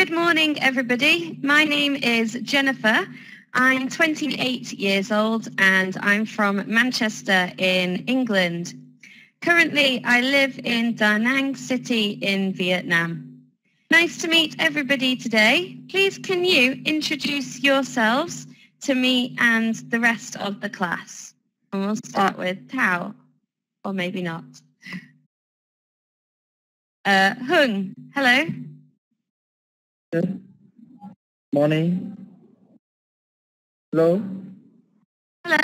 Good morning, everybody. My name is Jennifer. I'm 28 years old and I'm from Manchester in England. Currently, I live in Da Nang City in Vietnam. Nice to meet everybody today. Please can you introduce yourselves to me and the rest of the class? And we'll start with Tao, or maybe not. Hung, hello. Good morning. Hello. Hello.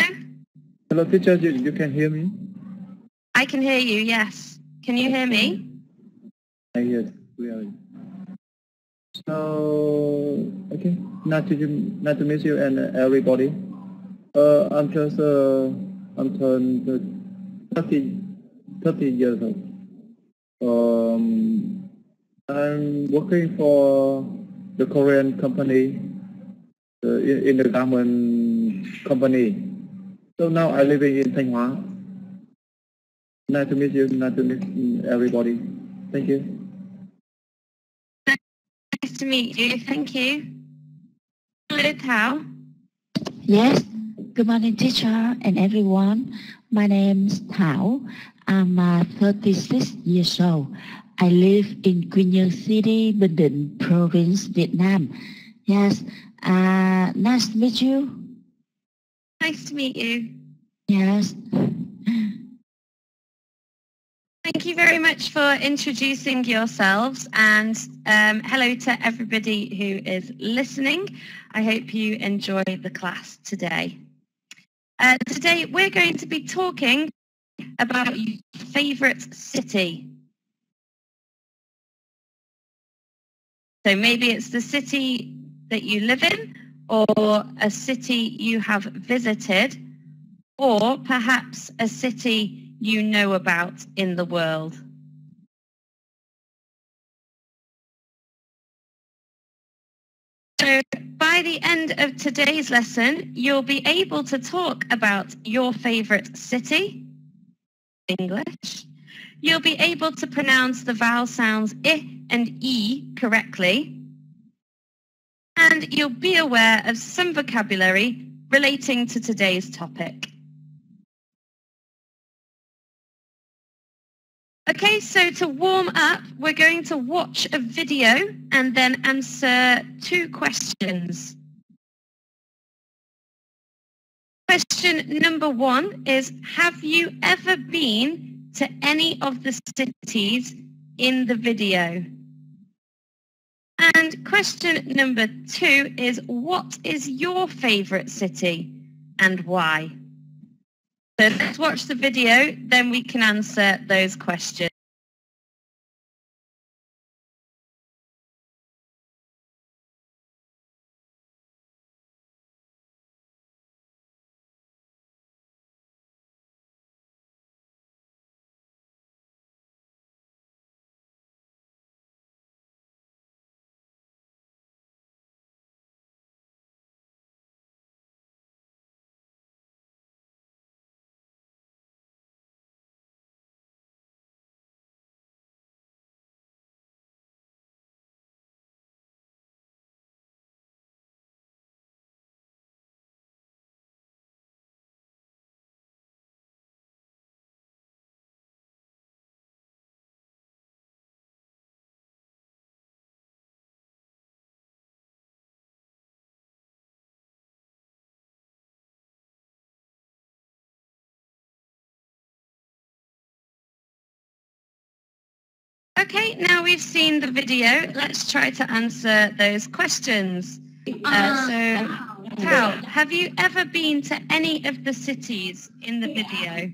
Hello, teacher. You can hear me? I can hear you, yes. Can you hear me? Yes, clearly. So, okay. Nice to meet you and everybody. I'm turned 30 years old. I'm working for the Korean company in the garment company. So now I'm living in Thanh Hóa. Nice to meet you. Nice to meet everybody. Thank you. Nice to meet you. Thank you. Hello, Tao. Yes. Good morning, teacher and everyone. My name is Thảo. I'm 36 years old. I live in Quy Nhơn City, Bình Định Province, Vietnam. Yes. Nice to meet you. Nice to meet you. Yes. Thank you very much for introducing yourselves, and hello to everybody who is listening. I hope you enjoy the class today. Today we're going to be talking about your favourite city. So maybe it's the city that you live in, or a city you have visited, or perhaps a city you know about in the world. So by the end of today's lesson, you'll be able to talk about your favourite city in English. You'll be able to pronounce the vowel sounds I and E correctly. And you'll be aware of some vocabulary relating to today's topic. Okay, so to warm up, we're going to watch a video and then answer 2 questions. Question number 1 is, have you ever been to any of the cities in the video? And question number 2 is, what is your favourite city and why? So let's watch the video, then we can answer those questions. Okay, now we've seen the video, let's try to answer those questions. So, Tao, have you ever been to any of the cities in the video?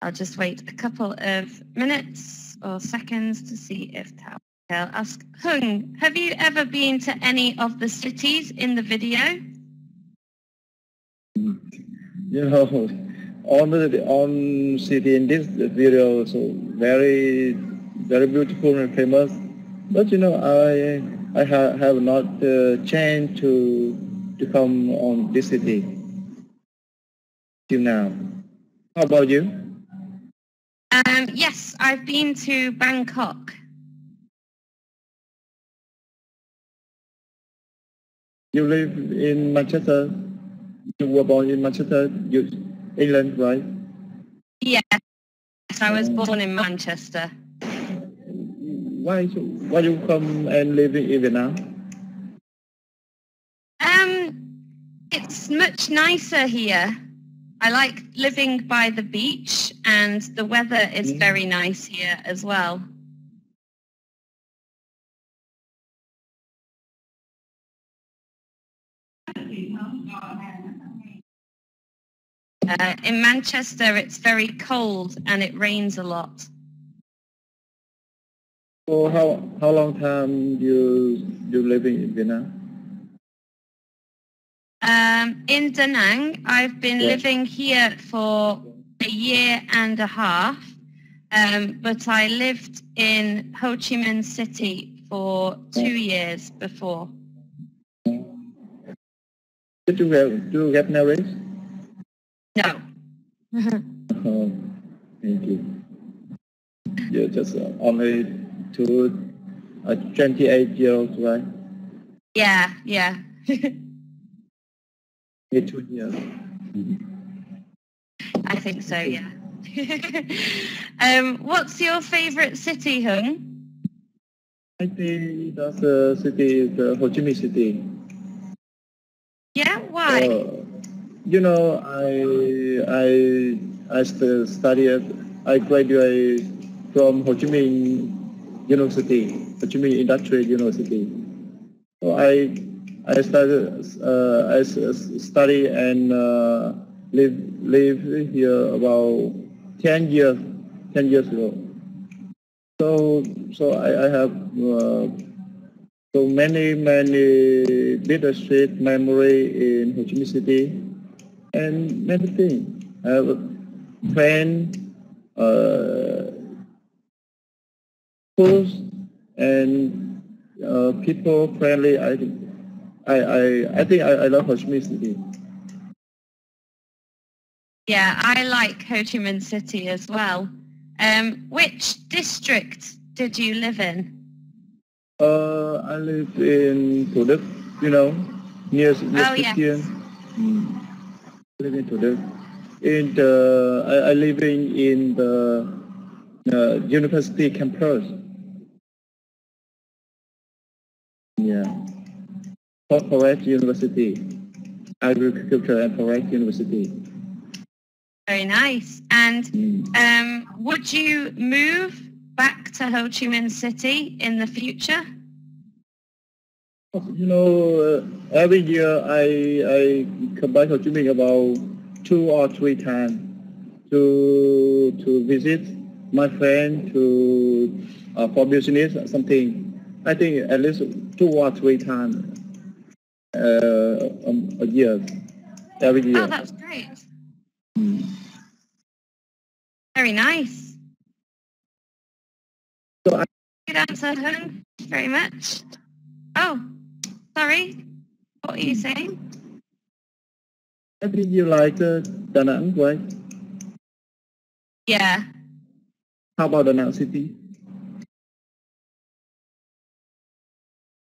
I'll just wait a couple of minutes or seconds to see if Tao will ask. Hung, have you ever been to any of the cities in the video? You know, on city in this video, so very beautiful and famous. But you know, I have not the chance to come on this city till now. How about you? Yes, I've been to Bangkok. You live in Manchester. You were born in Manchester, England, right? Yes, I was born in Manchester. Why you come and live in Vietnam? It's much nicer here. I like living by the beach, and the weather is very nice here as well. In Manchester, it's very cold and it rains a lot. So how long time you living in Vietnam? In Da Nang, I've been living here for a year and a half, but I lived in Ho Chi Minh City for 2 years before. Did you get married? No. Oh, thank you. You're just only 28 years old, right? Yeah. 2 years. I think so, yeah. What's your favorite city, Hung? I think that city is Ho Chi Minh City. Yeah, why? I graduated from Ho Chi Minh University, Ho Chi Minh Industrial University. So I study and live here about 10 years ago. So I have so many bittersweet memory in Ho Chi Minh City and many things. I have a friend, schools, and people friendly. I think I love Ho Chi Minh City. Yeah, I like Ho Chi Minh City as well. Which district did you live in? I live in Thủ Đức, near Yes. I live in Thủ Đức. I living in the university campus. Yeah, Forest University, Agriculture and Forest University. Very nice. And would you move back to Ho Chi Minh City in the future? Every year I come back to Ho Chi Minh about 2 or 3 times to visit my friend for business or something. I think at least 2 or 3 times a year, every year. Oh, that's great. Very nice. So Good answer, Hung. Very much. Oh, sorry. What are you saying? I think you like Da Nang, right? Yeah. How about Da Nang City?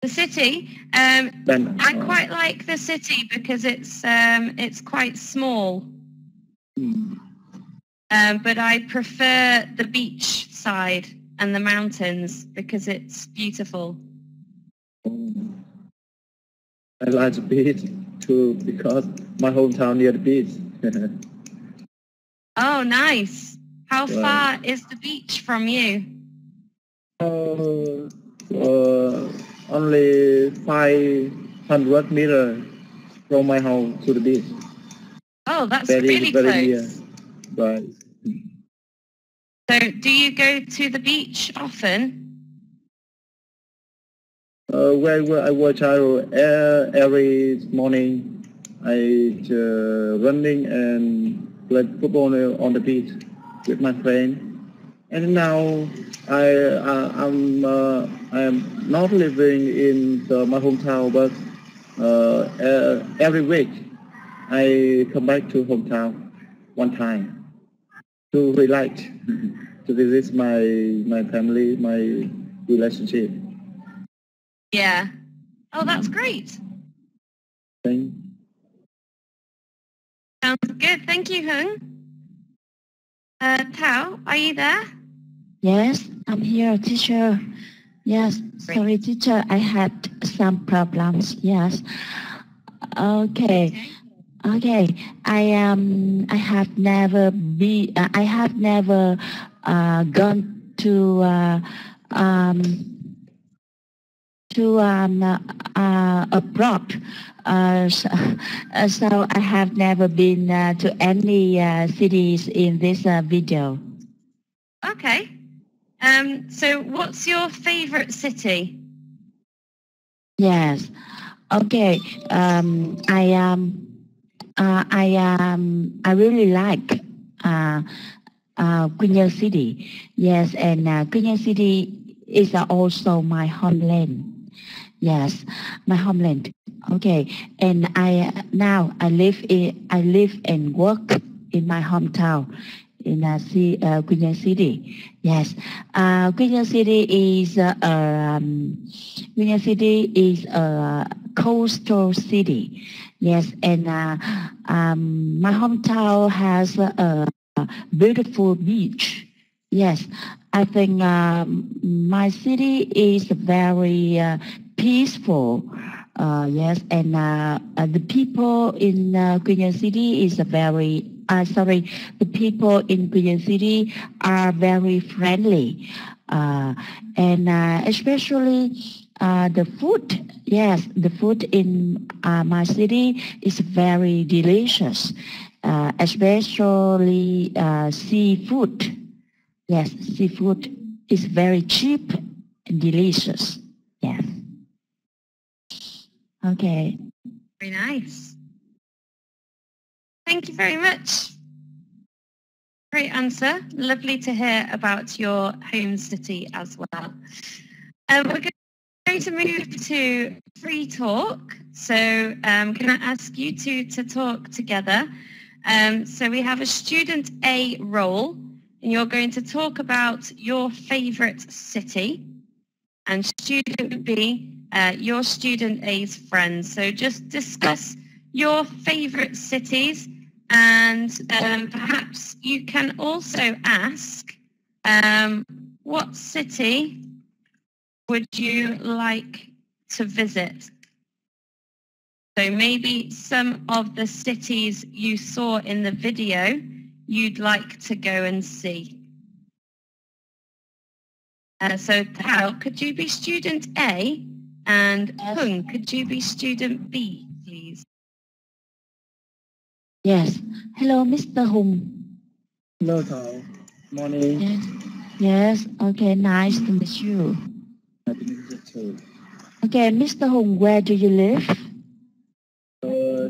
The city. I quite like the city because it's quite small. But I prefer the beach side and the mountains because it's beautiful. I like the beach too because my hometown near the beach. Oh, nice. How far is the beach from you? Only 500 meters from my house to the beach. Oh, that's really close. Near. Right. So, do you go to the beach often? Where I watch every morning, I running and play football on the beach with my friend. And now I am not living in my hometown, but every week I come back to hometown one time to relax, to visit my family, my relationship. Yeah. Oh, that's great. Thank. Sounds good. Thank you, Hung. Tao, are you there? Yes, I'm here, teacher. Yes, Great. sorry, teacher, I had some problems. Yes. Okay. Okay. I have never gone to abroad. So I have never been to any cities in this video. Okay. So what's your favorite city? Yes. Okay. I really like Quy Nhơn City. Yes, and Quy Nhơn City is also my homeland. Yes, my homeland. Okay, and I live and work in my hometown in Quy Nhơn City. Yes, Quy Nhơn City is a coastal city. Yes, and my hometown has a beautiful beach. Yes, I think my city is very peaceful. Yes, and the people in Quy Nhơn City is the people in Quy Nhơn City are very friendly, and especially the food. Yes, the food in my city is very delicious, especially seafood. Yes, seafood is very cheap and delicious. Yes. Okay. Very nice. Thank you very much. Great answer. Lovely to hear about your home city as well. We're going to move to free talk. So can I ask you two to talk together? So we have a student A role, and you're going to talk about your favorite city, and student B, your student A's friends. So just discuss your favorite cities, and perhaps you can also ask, what city would you like to visit? So maybe some of the cities you saw in the video you'd like to go and see. So Tao, could you be student A? And Yes. Hung, could you be student B, please? Yes. Hello, Mr. Hùng. Hello, Thảo. Morning. Yes. Yes. Okay. Nice to meet you. Nice to meet you too. Okay, Mr. Hùng, where do you live?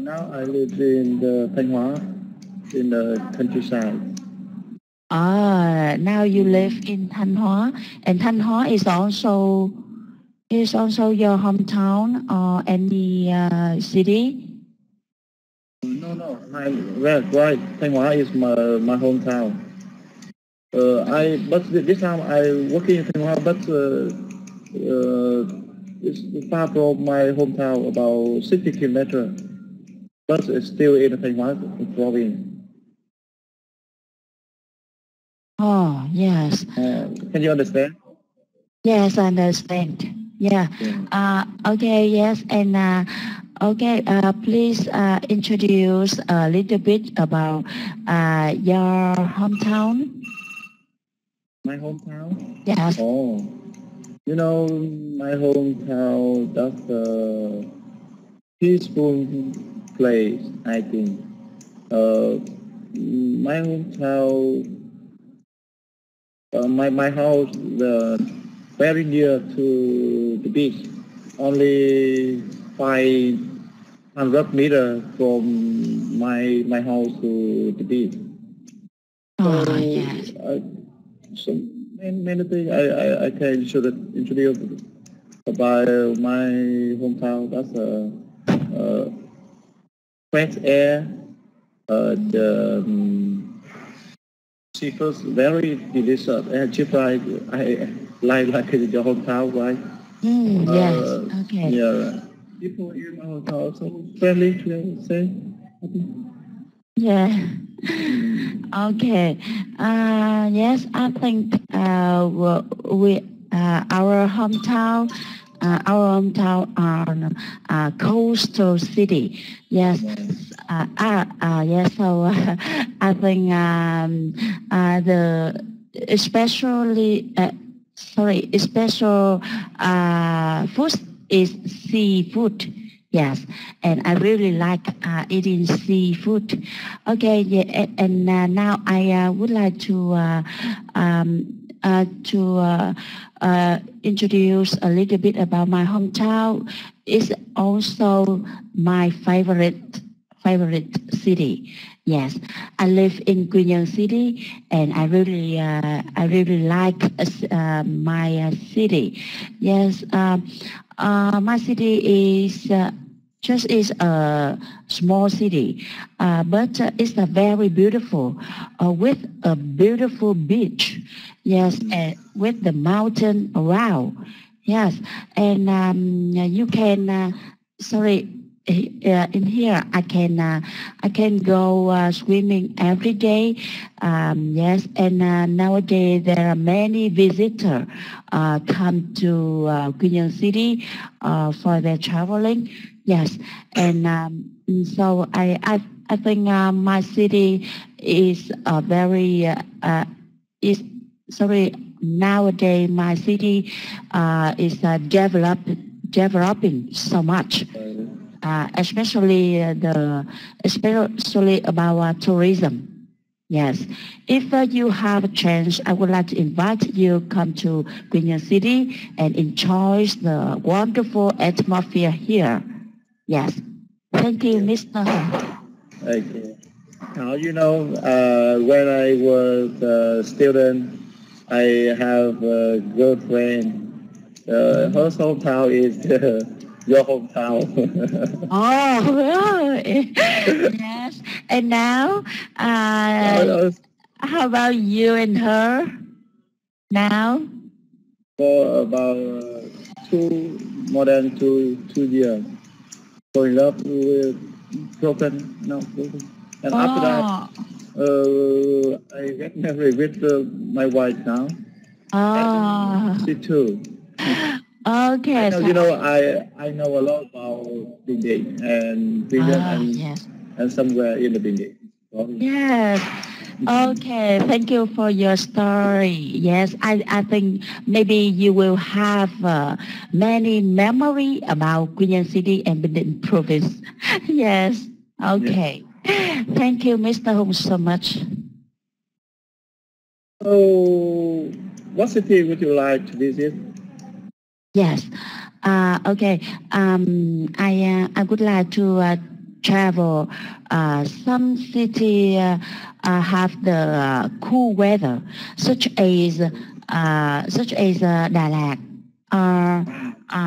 Now I live in the Thanh Hóa, in the countryside. Now you live in Thanh Hóa, and Thanh Hóa is also your hometown or any city? No, right. Thanh Hóa is my hometown. But this time I working in Thanh Hóa, but it's far from my hometown, about 60 kilometers. But it's still in Thanh Hóa province. Oh, yes. Can you understand? Yes, I understand. Yeah. Okay, yes. And okay, please introduce a little bit about your hometown. My hometown? Yes. Oh, my hometown, that's a peaceful place, I think. My hometown, my house very near to the beach, only 500 meters from my house to the beach. Oh, So, yes. So many things I can introduce about my hometown. That's fresh air, the seafood very delicious and cheap like I like your hometown, right? Yes. Okay. Yeah. People in my hotel are so friendly to say. Yeah. Okay. Yes, I think we our hometown are coastal city. Yes. Yes. So I think the especially special food is seafood. Yes, and I really like eating seafood. Okay, yeah, and now I would like to introduce a little bit about my hometown. It's also my favorite city. Yes, I live in Quy Nhơn City, and I really like my city. Yes, my city is a small city, but it's a very beautiful, with a beautiful beach. Yes, and with the mountain around. Yes, and you can. Sorry, in here I can go swimming every day. Yes, and nowadays there are many visitors come to Quy Nhơn City for their traveling. Yes, and so I think my city is very is sorry nowadays my city is developing so much. Especially about tourism. Yes, if you have a chance, I would like to invite you come to Quy Nhơn City and enjoy the wonderful atmosphere here. Yes, thank you, Mr. Hong. Okay. Now, when I was a student, I have a girlfriend. Her hometown is your hometown. Oh, really? Yes. And now, how about you and her now? For about more than two years. So in love with broken, no, broken. And after that, I get married with my wife now. Oh. She too. Okay. I know a lot about Bindig and yes. and somewhere in the Bindig. Yes. Okay. Thank you for your story. Yes, I think maybe you will have many memory about Quy Nhơn City and Bình province. Yes. Okay. Yes. Thank you, Mr. Hùng, so much. So, what city would you like to visit? Yes. Okay. I would like to travel. Some city have the cool weather, such as Đà Lạt.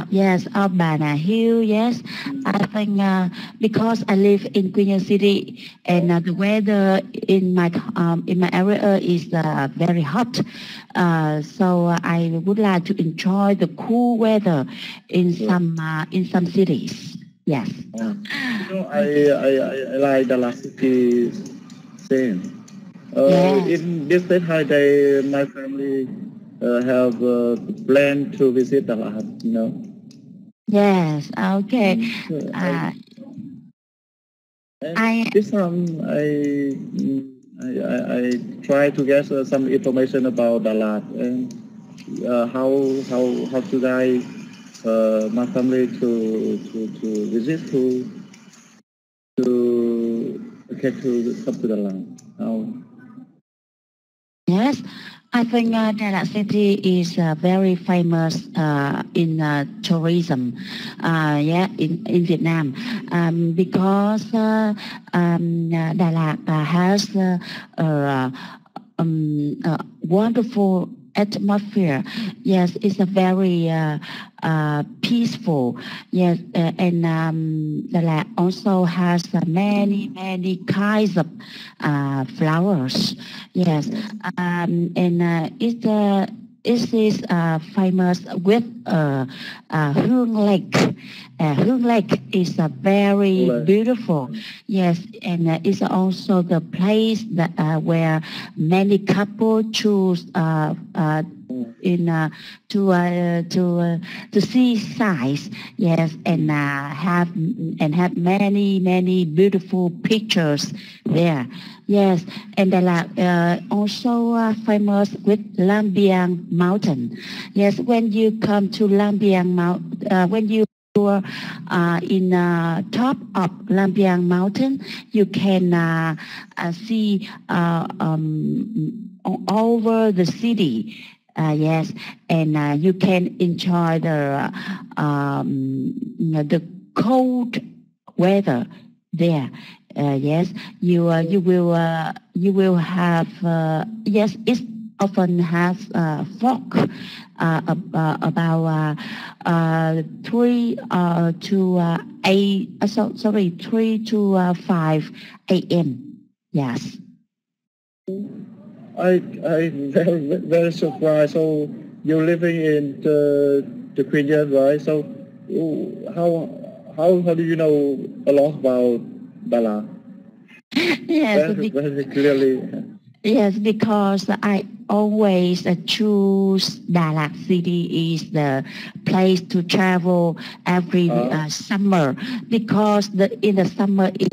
Yes, or Bana Hill. Yes, I think because I live in Quy Nhơn City and the weather in my area is very hot, so I would like to enjoy the cool weather in some cities. Yes. I like the last city same. Yes. In this late holiday, my family have plan to visit the last, Yes. Okay. This time I try to get some information about Dalat and how to guide my family to visit to come to Dalat. Yes, I think Đà Lạt City is very famous in tourism, in Vietnam, because Đà Lạt has a wonderful atmosphere. Yes, it's a very peaceful. Yes, and Dalat also has many kinds of flowers. Yes, and it is famous with Hương Lake. Hương Lake is a very beautiful. Yes, and it's also the place that where many couples choose in to see sights. Yes, and have many beautiful pictures there. Yes, and they are also famous with Lam Biang Mountain. Yes, when you come to Lam Biang Mountain, when you in top of Lam Biang Mountain, you can see over the city. Yes, and you can enjoy the cold weather there. Yes, you will have yes. It often has fog about 3 to 5 a.m. Yes. I'm very surprised. So you're living in the Queen, right? So how do you know a lot about Bala? Yes, very clearly. Yes, because I always choose Dalat City is the place to travel every summer, because in the summer in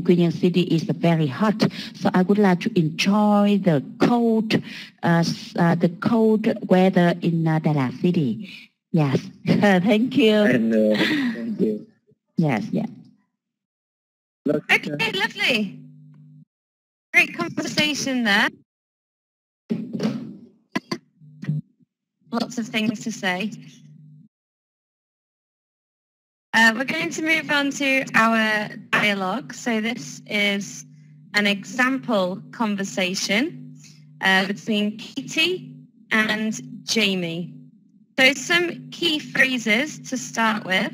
Queen City is very hot. So I would like to enjoy the cold weather in Dalat City. Yes, thank you. And thank you. Yes, yeah. Okay, lovely. Great conversation there. Lots of things to say. We're going to move on to our dialogue. So this is an example conversation between Katie and Jamie. So some key phrases to start with.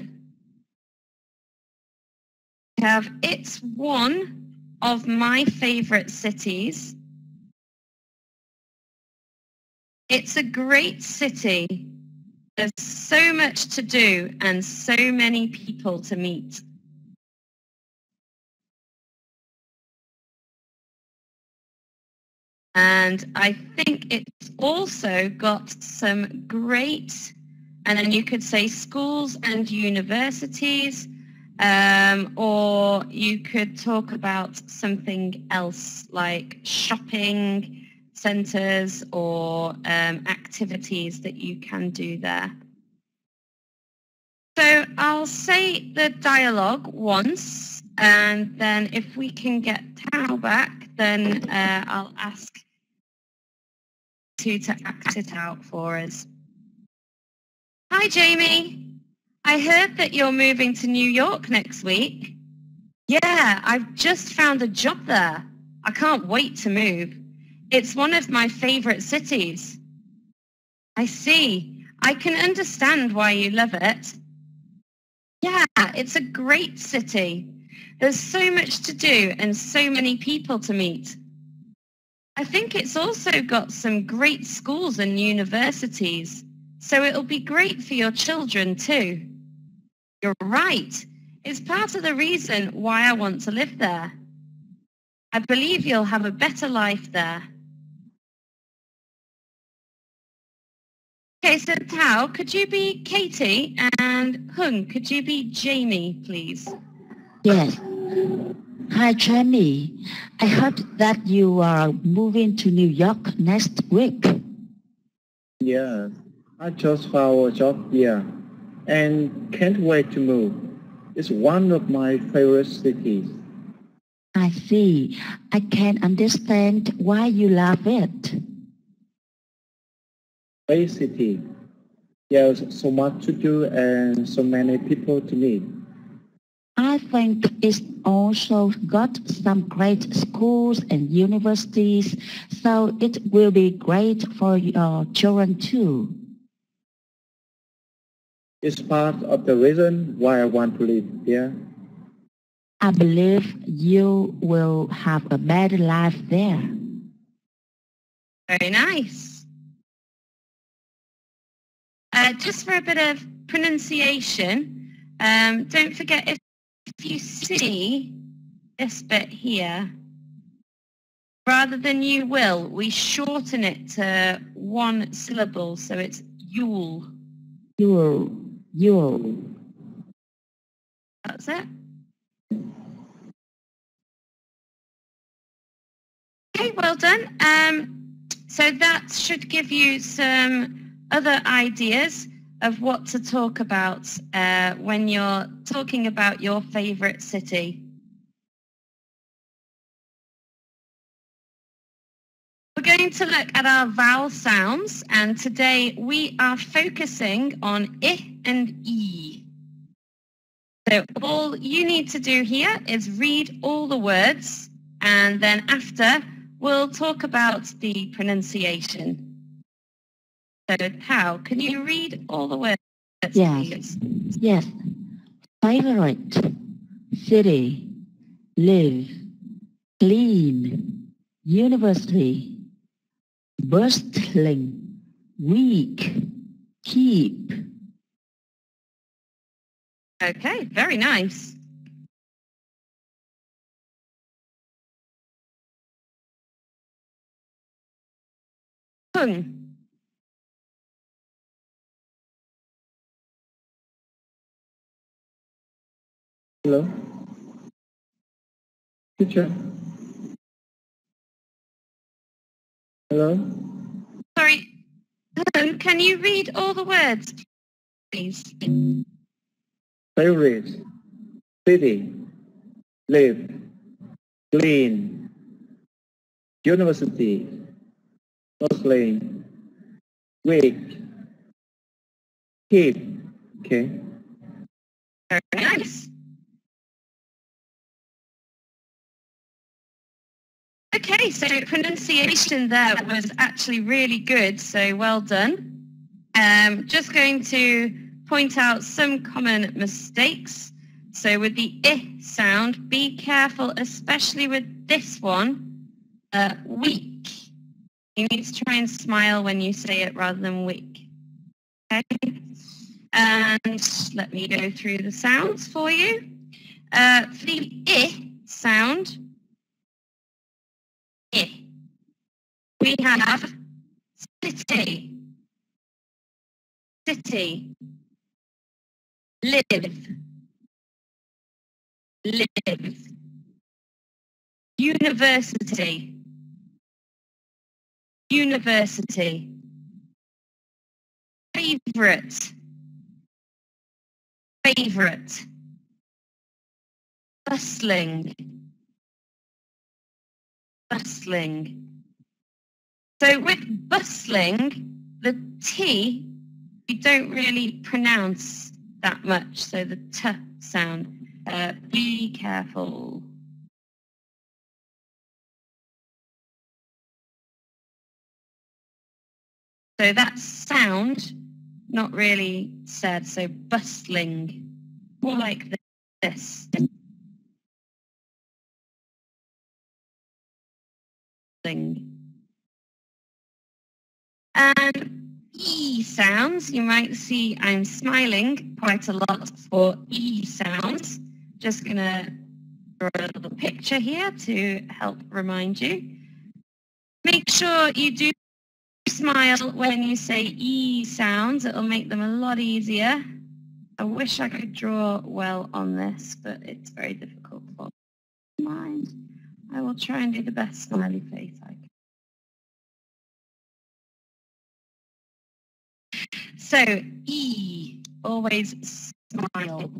We have, it's one of my favorite cities. It's a great city. There's so much to do and so many people to meet. And I think it's also got some great, and then you could say schools and universities, or you could talk about something else like shopping centres or activities that you can do there. So I'll say the dialogue once, and then if we can get Tao back, then I'll ask to act it out for us. Hi, Jamie. I heard that you're moving to New York next week. Yeah, I've just found a job there. I can't wait to move. It's one of my favorite cities. I see. I can understand why you love it. Yeah, it's a great city. There's so much to do and so many people to meet. I think it's also got some great schools and universities, so it'll be great for your children too. You're right. It's part of the reason why I want to live there. I believe you'll have a better life there. Okay, so Tao, could you be Katie, and Hung, could you be Jamie, please? Yes. Hi, Jamie. I heard that you are moving to New York next week. Yeah, I just found a job here and can't wait to move. It's one of my favorite cities. I see. I can understand why you love it. Great city. There's so much to do and so many people to meet. I think it's also got some great schools and universities, so it will be great for your children too. It's part of the reason why I want to live here. I believe you will have a better life there. Very nice. Just for a bit of pronunciation, don't forget if you see this bit here, rather than you will, we shorten it to one syllable, so it's you'll. You'll. That's it. Okay, well done. So that should give you some other ideas of what to talk about when you're talking about your favourite city. We're going to look at our vowel sounds, and today we are focusing on I and E. So all you need to do here is read all the words, and then after we'll talk about the pronunciation. So how can you read all the words, please? Yes. Favorite, city, live, clean, university, bustling, week, keep. Okay, very nice. Hung. Hello? Teacher? Hello? Sorry, Hung, can you read all the words, please? Favorite, city, live, clean, university, Muslim, week, keep. Okay. Very nice. Okay, so pronunciation there was actually really good, so well done. Just going to point out some common mistakes. So with the I sound, be careful, especially with this one, week. You need to try and smile when you say it rather than week. Okay? And let me go through the sounds for you. For the I sound, I, we have city, city, live, live, university, university, favorite, favorite, bustling, bustling. So with bustling, the T, we don't really pronounce that much, so the T sound. Be careful. So that sound, not really said, so bustling, more like this. And E sounds, you might see I'm smiling quite a lot for E sounds. Just going to draw a little picture here to help remind you. Make sure you do smile when you say E sounds. It'll make them a lot easier. I wish I could draw well on this, but it's very difficult for mind. I will try and do the best smiley face I can. So, E, always smile.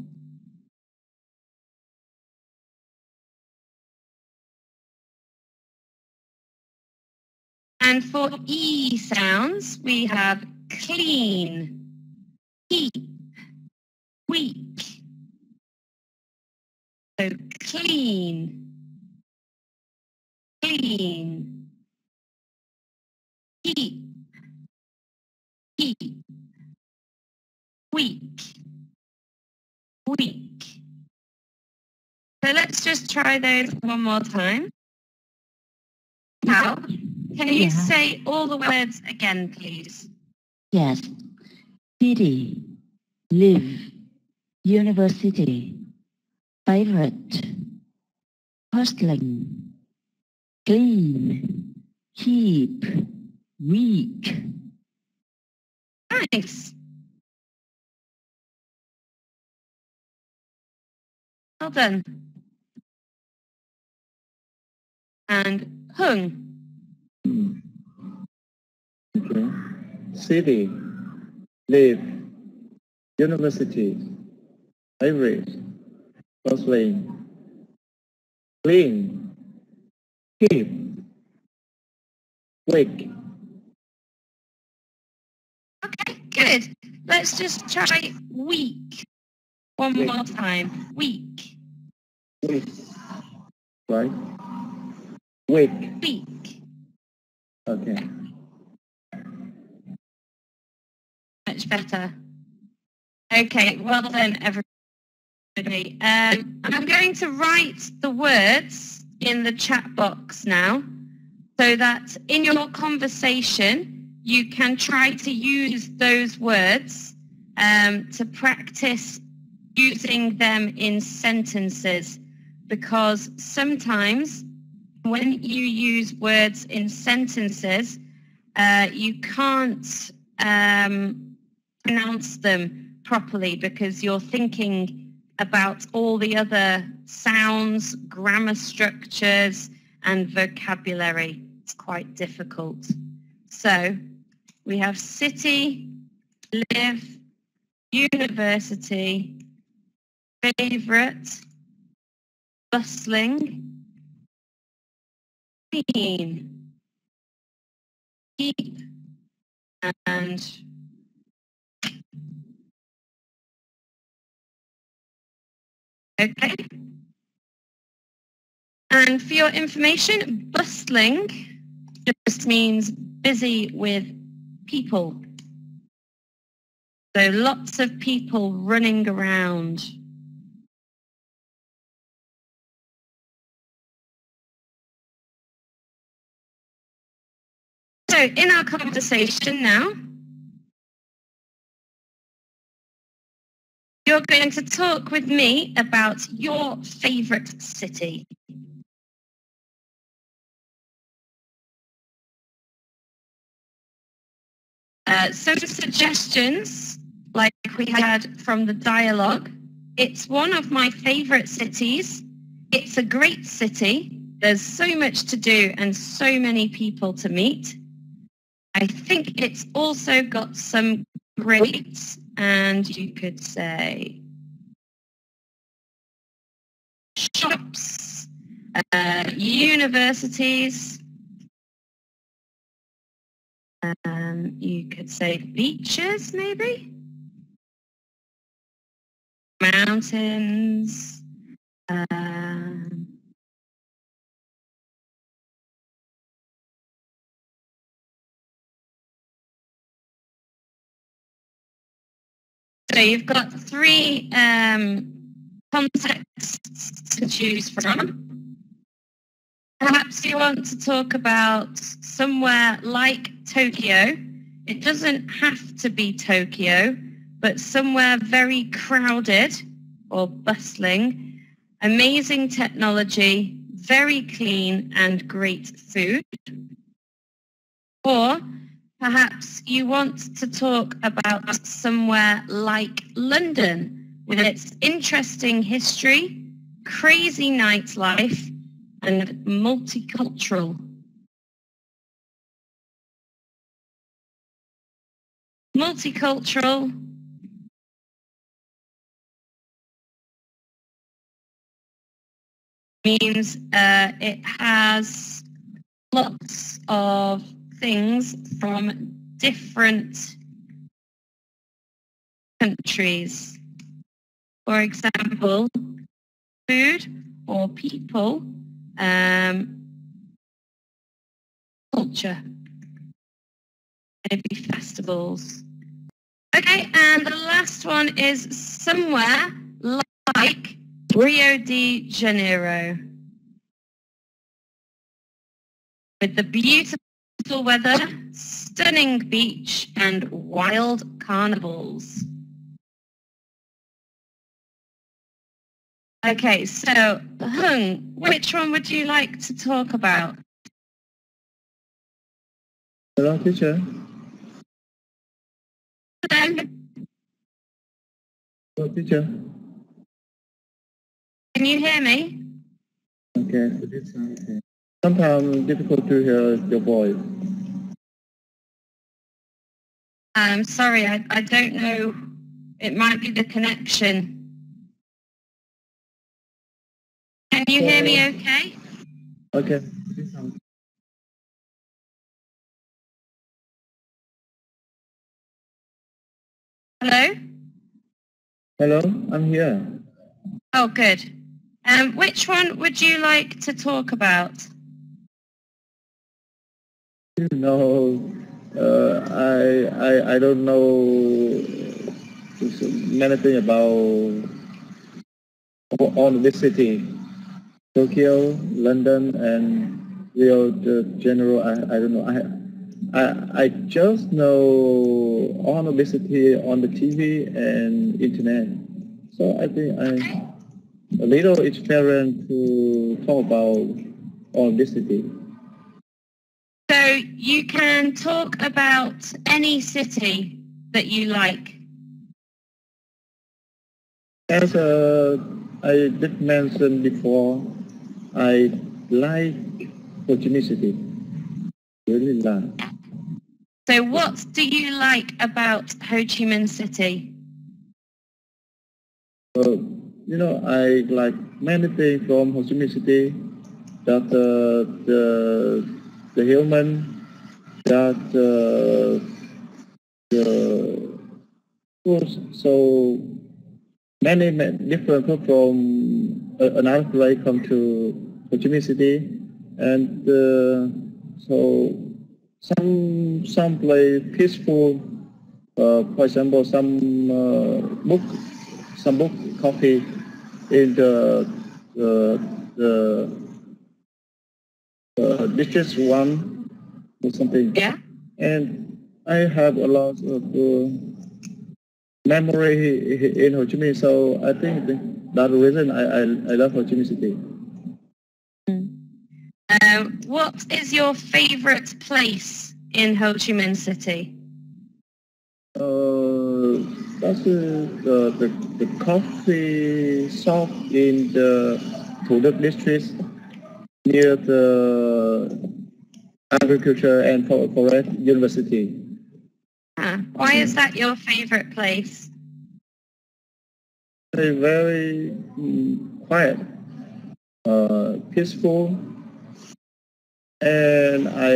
And for E sounds, we have clean, keep, week, So clean, clean, keep, keep, weak, weak. So let's just try those one more time. Now, can you say all the words again, please? Yes. City, live, university, favorite, hustling, clean, keep, weak. Nice. Well done. And hung. Okay. City, live, university, favorite, hustling, clean, keep, wake. Okay, good. Let's just try weak one Weak. more time. Weak, Wake. Right? Wake. weak. Okay. Much better. Okay, well done, everybody. I'm going to write the words in the chat box now so that in your conversation you can try to use those words to practice using them in sentences, because sometimes when you use words in sentences, you can't pronounce them properly because you're thinking about all the other sounds, grammar structures, and vocabulary. It's quite difficult. So we have city, live, university, favorite, bustling, clean, keep, and okay. And for your information, bustling just means busy with people. So lots of people running around. So in our conversation now, you're going to talk with me about your favourite city. Some suggestions, like we had from the dialogue. It's one of my favourite cities. It's a great city. There's so much to do and so many people to meet. I think it's also got some great, and you could say, shops, universities, you could say beaches, maybe, mountains, so you've got three contexts to choose from. Perhaps you want to talk about somewhere like Tokyo. It doesn't have to be Tokyo, but somewhere very crowded or bustling, amazing technology, very clean and great food. Or perhaps you want to talk about somewhere like London with its interesting history, crazy nightlife, and multicultural. Multicultural means it has lots of things from different countries. For example, food or people, culture, maybe festivals. Okay, and the last one is somewhere like Rio de Janeiro, with the beautiful weather, stunning beach, and wild carnivals. Okay, so Hung, which one would you like to talk about? Hello, teacher. Hello, Hello, teacher. can you hear me? Okay, so this okay. Sometimes difficult to hear your voice. Sorry, I don't know. It might be the connection. Can you hear me okay? Okay. Hello? Hello, I'm here. Oh, good. Which one would you like to talk about? No, I don't know many things about all this city, Tokyo, London, and Rio de Janeiro. I don't know. I just know all of this city on the TV and internet. So I think I'm a little experienced to talk about all this city. So you can talk about any city that you like. As I did mention before, I like Ho Chi Minh City. Really like. So what do you like about Ho Chi Minh City? I like many things from Ho Chi Minh City. That the human, that the schools. So many different people from another place come to Ho Chi Minh City, and so some place peaceful. For example, some book coffee in the district one or something. Yeah. And I have a lot of memory in Ho Chi Minh, so I think that's the reason I love Ho Chi Minh City. What is your favorite place in Ho Chi Minh City? That's the coffee shop in the Thủ Đức district near the Agriculture and Forest University. Why is that your favorite place? Very, very quiet, peaceful, and I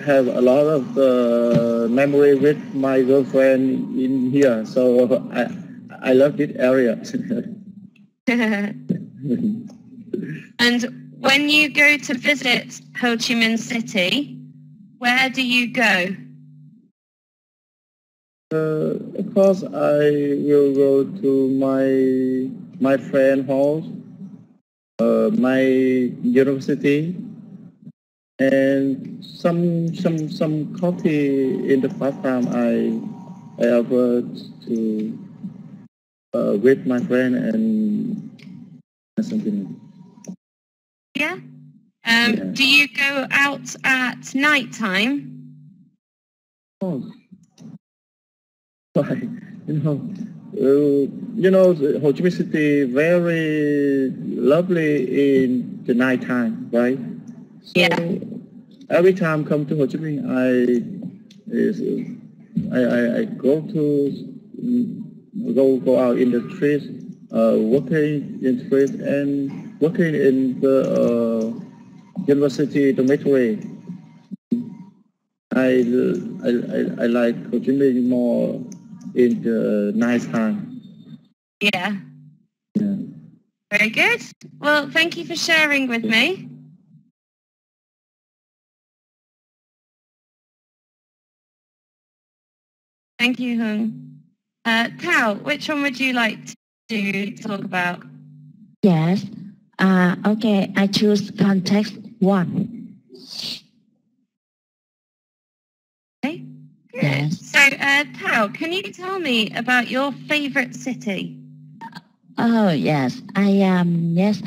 have a lot of memory with my girlfriend in here, so I love this area. And when you go to visit Ho Chi Minh City, where do you go? Of course, I will go to my friend house, my university, and some coffee in the part time I offer to with my friend and something. Yeah. Do you go out at night time? Oh, why? Ho Chi Minh City very lovely in the night time, right? So Yeah. every time come to Ho Chi Minh, I go out in the streets, working in streets and working in the university dormitory. I like Ho Chi Minh more in the night time. Yeah. Yeah. Very good. Well, thank you for sharing with me. Thank you, Hung. Tao, which one would you like to talk about? Yes. Okay, I choose context 1. Okay. Good. Yes. So, Tao, can you tell me about your favorite city? Oh, yes. Yes.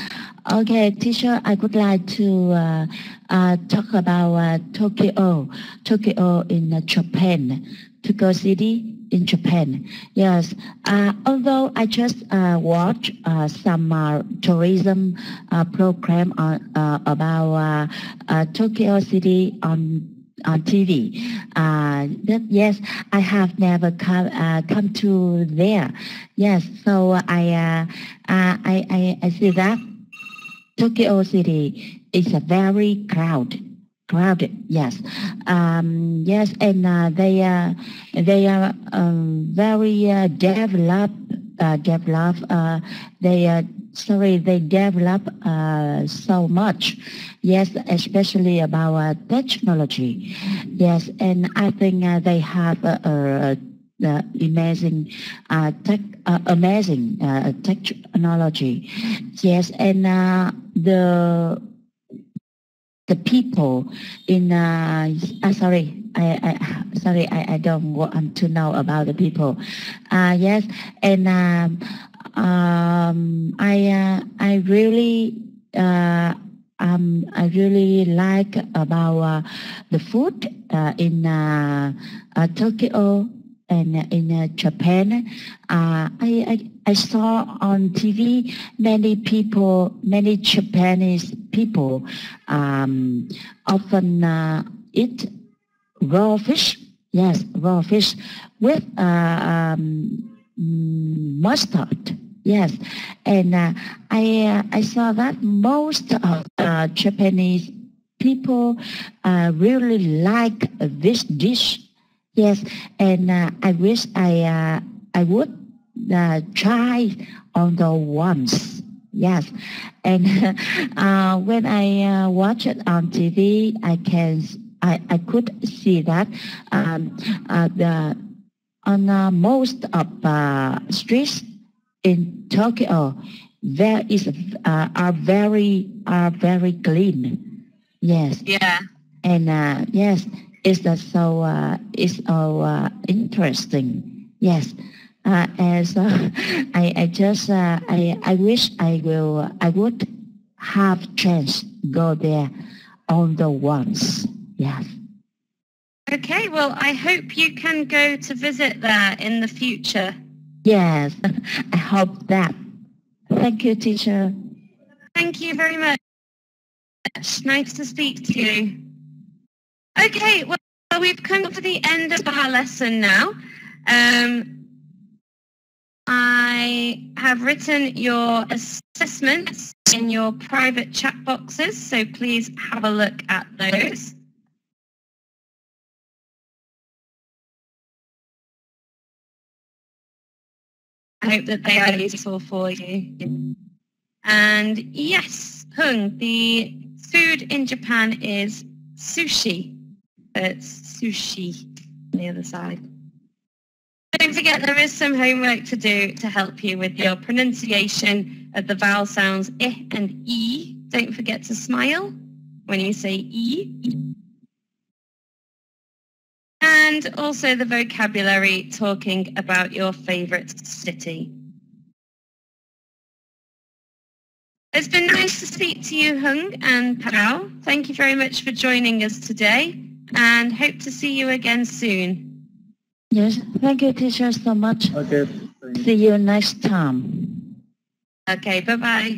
Okay, teacher, I would like to talk about Tokyo. Tokyo in Japan. Tokyo City in Japan. Yes. Although I just watched some tourism program about Tokyo City on TV. Yes, I have never come to there. Yes, so I see that Tokyo City is a very crowded. Yes, yes, and they are very developed. They develop so much. Yes, especially about technology. Yes, and I think they have the amazing technology. Yes, and the people in I don't want to know about the people. Yes, and I really like about the food in Tokyo and in Japan. I saw on TV many Japanese people often eat raw fish. Yes, raw fish with mustard. Yes, and I saw that most of Japanese people really like this dish. Yes, and I wish I would try on the once. Yes, and when I watch it on TV, I could see that on most of streets in Tokyo there is are very clean. Yes. Yeah. And yes, it's so interesting. Yes. As I just I wish I would have chance go there on the once. Yes. Okay, well, I hope you can go to visit there in the future. Yes, I hope that. Thank you, teacher. Thank you very much. Nice to speak to you. Okay, well, we've come to the end of our lesson now. I have written your assessments in your private chat boxes, so please have a look at those. I hope that they are useful for you. And yes, Hung, the food in Japan is sushi. It's sushi on the other side. Don't forget there is some homework to do to help you with your pronunciation of the vowel sounds I and E. Don't forget to smile when you say E. And also the vocabulary talking about your favourite city. It's been nice to speak to you, Hung and Pao. Thank you very much for joining us today and hope to see you again soon. Yes, thank you, teacher, so much. Okay. See you next time. Okay, bye-bye.